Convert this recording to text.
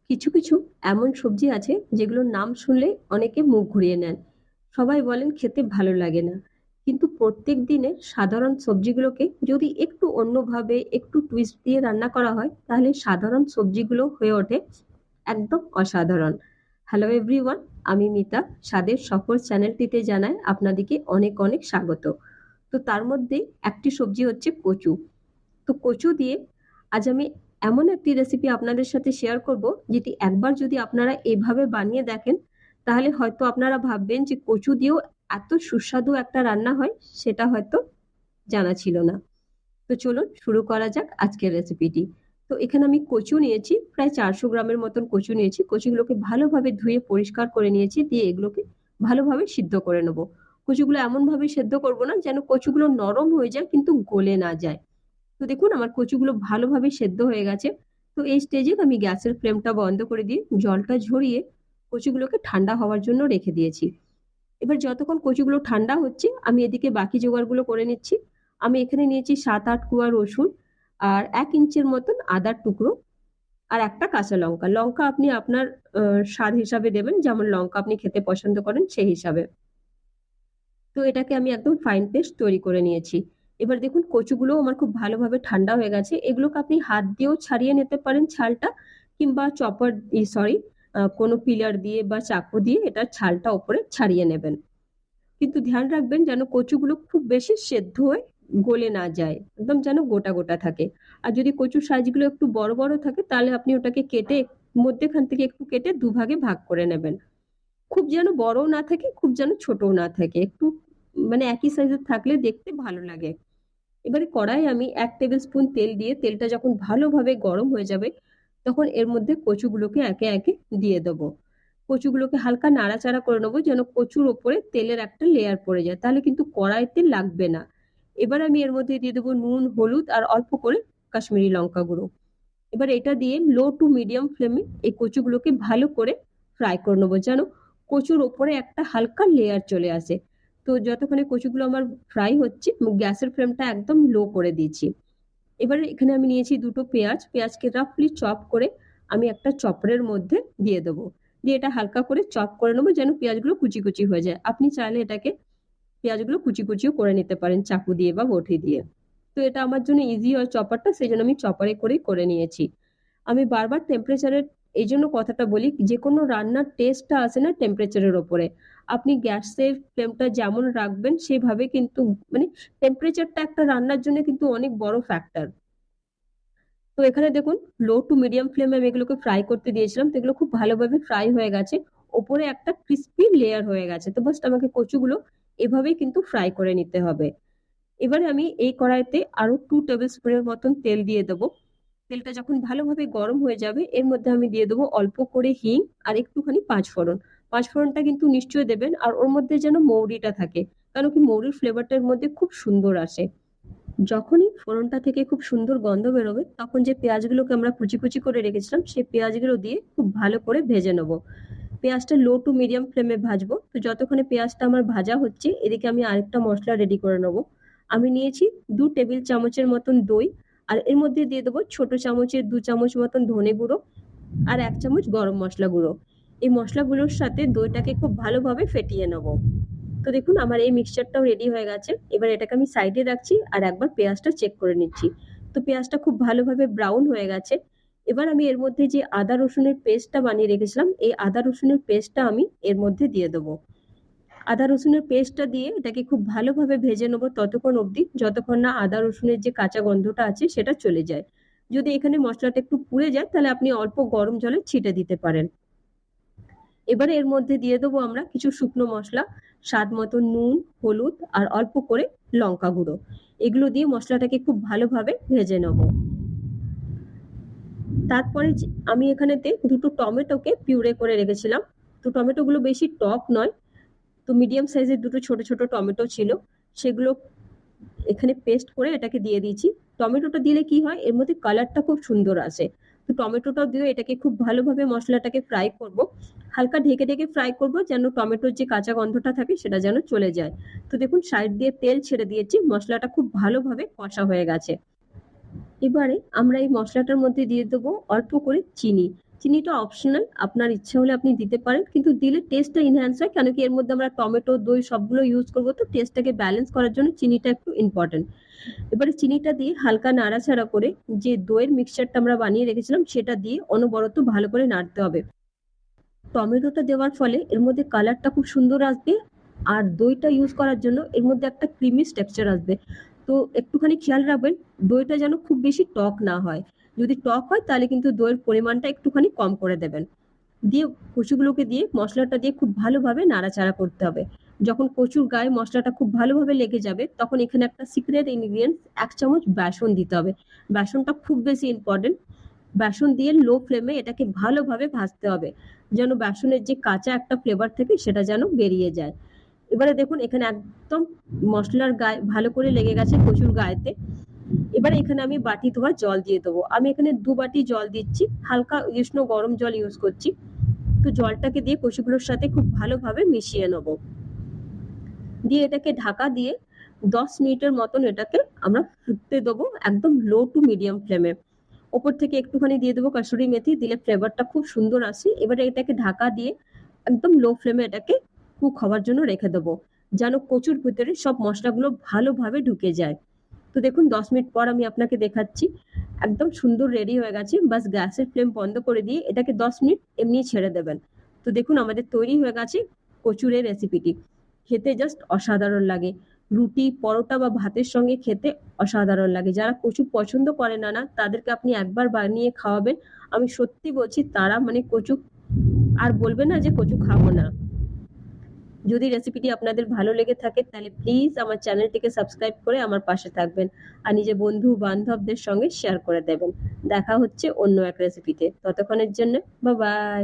কিছু কিছু এমন সবজি আছে যেগুলোর নাম শুনলে অনেকে মুখ ঘুরিয়ে নেন। সবাই বলেন খেতে ভালো লাগে না। কিন্তু প্রত্যেক দিনের সাধারণ সবজিগুলোকে যদি একটু অন্যভাবে একটু টুইস্ট দিয়ে রান্না করা হয় তাহলে সাধারণ সবজিগুলো হয়ে ওঠে একদম অসাধারণ। হ্যালো এভরিওয়ান, আমি মিতা। স্বাদের সফর চ্যানেলটিতে জানাই আপনাদেরকে অনেক অনেক স্বাগত। তো তার মধ্যে একটি সবজি হচ্ছে কচু। তো কচু দিয়ে আজ আমি এমন একটি রেসিপি আপনাদের সাথে শেয়ার করব, যেটি একবার যদি আপনারা এভাবে বানিয়ে দেখেন তাহলে হয়তো আপনারা ভাববেন যে কচু দিয়েও এত সুস্বাদু একটা রান্না হয়, সেটা হয়তো জানা ছিল না। তো চলুন শুরু করা যাক আজকের রেসিপিটি। তো এখানে আমি কচু নিয়েছি, প্রায় 400 গ্রামের মতন কচু নিয়েছি। কচুগুলোকে ভালোভাবে ধুয়ে পরিষ্কার করে নিয়েছি, দিয়ে এগুলোকে ভালোভাবে সিদ্ধ করে নেবো। কচুগুলো এমন ভাবে সেদ্ধ করব না যেন কচুগুলো নরম হয়ে যায় কিন্তু গলে না যায়। তো দেখুন আমার কচুগুলো ভালোভাবে সেদ্ধ হয়ে গেছে। তো এই স্টেজে আমি গ্যাসের ফ্লেমটা বন্ধ করে দিয়ে জলটা ঝরিয়ে কচুগুলোকে ঠান্ডা হওয়ার জন্য রেখে দিয়েছি। এবার যতক্ষণ কচুগুলো ঠান্ডা হচ্ছে আমি এদিকে বাকি জোগাড়গুলো করে নিচ্ছি। আমি এখানে নিয়েছি 7-8 কোয়া রসুন, আর 1 ইঞ্চের মতন আদার টুকরো, আর একটা কাঁচা লঙ্কা। লঙ্কা আপনি আপনার স্বাদ হিসাবে দেবেন, যেমন লঙ্কা আপনি খেতে পছন্দ করেন সেই হিসাবে। তো এটাকে আমি একদম ফাইন পেস্ট তৈরি করে নিয়েছি। এবার দেখুন কচুগুলো আমার খুব ভালোভাবে ঠান্ডা হয়ে গেছে। এগুলোকে আপনি হাত দিয়েও ছাড়িয়ে নিতে পারেন ছালটা, কিংবা চপার সরি কোনো পিলার দিয়ে বা চাকু দিয়ে এটার ছালটা ওপরে ছাড়িয়ে নেবেন। কিন্তু ধ্যান রাখবেন যেন কচুগুলো খুব বেশি সেদ্ধ হয়ে গলে না যায়, একদম যেন গোটা গোটা থাকে। আর যদি কচুর সাইজগুলো একটু বড় বড় থাকে তাহলে আপনি ওটাকে কেটে মধ্যেখান থেকে একটু কেটে দুভাগে ভাগ করে নেবেন। খুব যেন বড়ও না থাকে, খুব যেন ছোটও না থাকে, একটু মানে একই সাইজের থাকলে দেখতে ভালো লাগে। এবারে কড়াই আমি 1 টেবিল স্পুন তেল দিয়ে, তেলটা যখন ভালোভাবে গরম হয়ে যাবে তখন এর মধ্যে কচুগুলোকে একে একে দিয়ে দেবো। কচুগুলোকে হালকা নাড়াচাড়া করে নেবো যেন কচুর ওপরে তেলের একটা লেয়ার পড়ে যায়, তাহলে কিন্তু কড়াইতে লাগবে না। এবার আমি এর মধ্যে দিয়ে দেবো নুন, হলুদ আর অল্প করে কাশ্মীরি লঙ্কা গুঁড়ো। এবার এটা দিয়ে লো টু মিডিয়াম ফ্লেমে এই কচুগুলোকে ভালো করে ফ্রাই করে নেবো যেন কচুর ওপরে একটা হালকা লেয়ার চলে আসে। তো যতক্ষণে কচুগুলো আমার ফ্রাই হচ্ছে গ্যাসের ফ্লেমটা একদম লো করে দিয়েছি। এবারে এখানে আমি নিয়েছি দুটো পেঁয়াজ, পেঁয়াজকে রাফলি চপ করে আমি একটা চপরের মধ্যে দিয়ে দেবো। দিয়ে এটা হালকা করে চপ করে নেবো যেন পেঁয়াজগুলো কুচি কুচি হয়ে যায়। আপনি চাইলে এটাকে পেঁয়াজগুলো কুচি কুচিও করে নিতে পারেন চাকু দিয়ে বা বটি দিয়ে। তো এটা আমার জন্য ইজি হয় চপারটা, সেই জন্য আমি চপারে করেই করে নিয়েছি। আমি বারবার টেম্পারেচারের এই জন্য কথাটা বলি, যে কোনো রান্নার টেস্টটা আসে না টেম্পারেচারের ওপরে। আপনি গ্যাসের ফ্লেমটা যেমন রাখবেন সেভাবে কিন্তু, মানে টেম্পারেচারটা একটা রান্নার জন্য কিন্তু অনেক বড় ফ্যাক্টর। তো এখানে দেখুন লো টু মিডিয়াম ফ্লেমে আমি এগুলোকে ফ্রাই করতে দিয়েছিলাম, তো এগুলো খুব ভালোভাবে ফ্রাই হয়ে গেছে। ওপরে একটা ক্রিস্পি লেয়ার হয়ে গেছে। তো বাস আমাকে কচুগুলো এভাবেই কিন্তু ফ্রাই করে নিতে হবে। এবারে আমি এই কড়াইতে আরো 2 টেবিল স্পুনের মতন তেল দিয়ে দেবো। তেলটা যখন ভালোভাবে গরম হয়ে যাবে এর মধ্যে আমি দিয়ে দেবো অল্প করে হিং আর একটুখানি পাঁচফোড়ন। পাঁচফোড়নটা কিন্তু নিশ্চয়ই দেবেন, আর ওর মধ্যে যেন মৌরিটা থাকে, কারণ কি মৌরির ফ্লেভারটার মধ্যে খুব সুন্দর আসে। যখনই ফোড়নটা থেকে খুব সুন্দর গন্ধ বেরোবে তখন যে পেঁয়াজগুলোকে আমরা কুচি কুচি করে রেখেছিলাম সেই পেঁয়াজগুলো দিয়ে খুব ভালো করে ভেজে নেবো। পেঁয়াজটা লো টু মিডিয়াম ফ্লেমে ভাজবো। তো যতক্ষণে পেঁয়াজটা আমার ভাজা হচ্ছে এদিকে আমি আরেকটা মশলা রেডি করে নেবো। আমি নিয়েছি 2 টেবিল চামচের মতন দই, আর এর মধ্যে দিয়ে দেবো ছোট চামচের 2 চামচ মতন ধনে গুঁড়ো, আর 1 চামচ গরম মশলা গুঁড়ো। এই মশলাগুলোর সাথে দইটাকে খুব ভালোভাবে ফেটিয়ে নেবো। তো দেখুন আমার এই মিক্সচারটাও রেডি হয়ে গেছে। এবার এটাকে আমি সাইডে রাখছি আর একবার পেঁয়াজটা চেক করে নিচ্ছি। তো পেঁয়াজটা খুব ভালোভাবে ব্রাউন হয়ে গেছে। এবার আমি এর মধ্যে যে আদা রসুনের পেস্টটা বানিয়ে রেখেছিলাম এই আদা রসুনের পেস্টটা আমি এর মধ্যে দিয়ে দেবো। আদা রসুনের পেস্টটা দিয়ে এটাকে খুব ভালোভাবে ভেজে নেবো ততক্ষণ অবধি যতক্ষণ না আদা রসুনের যে কাঁচা গন্ধটা আছে সেটা চলে যায়। যদি এখানে মশলাটা একটু পুড়ে যায় তাহলে আপনি অল্প গরম জলে ছিটে দিতে পারেন। এবারে এর মধ্যে দিয়ে দেবো আমরা কিছু শুকনো মশলা, স্বাদ মতো নুন, হলুদ আর অল্প করে লঙ্কা গুঁড়ো। এগুলো দিয়ে মশলাটাকে খুব ভালোভাবে ভেজে নেবো। তারপরে আমি এখানেতে দুটো টমেটোকে পিউরে করে রেখেছিলাম। তো টমেটোগুলো বেশি টক নয়, তো মিডিয়াম সাইজের দুটো ছোট ছোট টমেটো ছিল, সেগুলো এখানে পেস্ট করে এটাকে দিয়ে দিয়েছি। টমেটোটা দিলে কি হয় এর মধ্যে কালারটা খুব সুন্দর আসে। তো টমেটোটাও দিয়ে এটাকে খুব ভালোভাবে মশলাটাকে ফ্রাই করব। হালকা ঢেকে ঢেকে ফ্রাই করব যেন টমেটোর যে কাঁচা গন্ধটা থাকে সেটা যেন চলে যায়। তো দেখুন সাইড দিয়ে তেল ছেড়ে দিয়েছি, মশলাটা খুব ভালোভাবে কষা হয়ে গেছে। এবারে আমরা এই মশলাটার মধ্যে দিয়ে দেবো অল্প করে চিনি। চিনিটা অপশনাল, আপনার ইচ্ছা হলে আপনি দিতে পারেন, কিন্তু দিলে টেস্টটা এনহ্যান্স হয়, কেন কি এর মধ্যে আমরা টমেটো, দই সবগুলো ইউজ করবো, তো টেস্টটাকে ব্যালেন্স করার জন্য চিনিটা একটু ইম্পর্টেন্ট। এবারে চিনিটা দিয়ে হালকা নাড়াচাড়া করে যে দইয়ের মিক্সচারটা আমরা বানিয়ে রেখেছিলাম সেটা দিয়ে অনবরত ভালো করে নাড়তে হবে। টমেটোটা দেওয়ার ফলে এর মধ্যে কালারটা খুব সুন্দর আসবে, আর দইটা ইউজ করার জন্য এর মধ্যে একটা ক্রিমি টেক্সচার আসবে। তো একটুখানি খেয়াল রাখবেন দইটা যেন খুব বেশি টক না হয়। যদি টক হয় তাহলে কিন্তু দইয়ের পরিমাণটা একটুখানি কম করে দেবেন। দিয়ে কচুগুলোকে দিয়ে মশলাটা দিয়ে খুব ভালোভাবে নাড়াচাড়া করতে হবে। যখন কচুর গায়ে মশলাটা খুব ভালোভাবে লেগে যাবে তখন এখানে একটা সিক্রেট ইনগ্রিডিয়েন্ট 1 চামচ বেসন দিতে হবে। বেসনটা খুব বেশি ইম্পর্টেন্ট। বেসন দিয়ে লো ফ্লেমে এটাকে ভালোভাবে ভাজতে হবে, যেন বেসনের যে কাঁচা একটা ফ্লেভার থাকে সেটা যেন বেরিয়ে যায়। এবারে দেখুন এখানে একদম মশলার গায়ে ভালো করে লেগে গেছে কচুর গায়েতে। এবারে এখানে আমি বাটি ধোয়া জল দিয়ে দেবো। আমি এখানে 2 বাটি জল দিচ্ছি, হালকা উষ্ণ গরম জল ইউজ করছি। তো জলটাকে দিয়ে কচুগুলোর সাথে খুব ভালোভাবে মিশিয়ে নেব। দিয়ে এটাকে ঢাকা দিয়ে 10 মিনিটের মতন এটাকে আমরা ফুটতে দেবো, একদম লো টু মিডিয়াম ফ্লেমে। ওপর থেকে একটুখানি দিয়ে দেবো কাসুরি মেথি, দিলে ফ্লেভারটা খুব সুন্দর আসে। এবারে এটাকে ঢাকা দিয়ে একদম লো ফ্লেমে এটাকে কুক হওয়ার জন্য রেখে দেবো, যেন কচুর ভিতরে সব মশলাগুলো ভালোভাবে ঢুকে যায়। তো দেখুন 10 মিনিট পর আমি আপনাকে দেখাচ্ছি, একদম সুন্দর রেডি হয়ে গেছে। বাস গ্যাসের ফ্লেম বন্ধ করে দিয়ে এটাকে 10 মিনিট এমনি ছেড়ে দেবেন। তো দেখুন আমাদের তৈরি হয়ে গেছে কচুরের রেসিপিটি। খেতে জাস্ট অসাধারণ লাগে, রুটি, পরোটা বা ভাতের সঙ্গে খেতে অসাধারণ লাগে। যারা কচু পছন্দ করে না না তাদেরকে আপনি একবার বানিয়ে খাওয়াবেন, আমি সত্যি বলছি তারা মানে কচু আর বলবে না যে কচু খাবো না। যদি রেসিপিটি আপনাদের ভালো লেগে থাকে তাহলে প্লিজ আমার চ্যানেলটিকে সাবস্ক্রাইব করে আমার পাশে থাকবেন, আর নিজের বন্ধু বান্ধবদের সঙ্গে শেয়ার করে দেবেন। দেখা হচ্ছে অন্য এক রেসিপিতে, ততক্ষণের জন্য বাই বাই।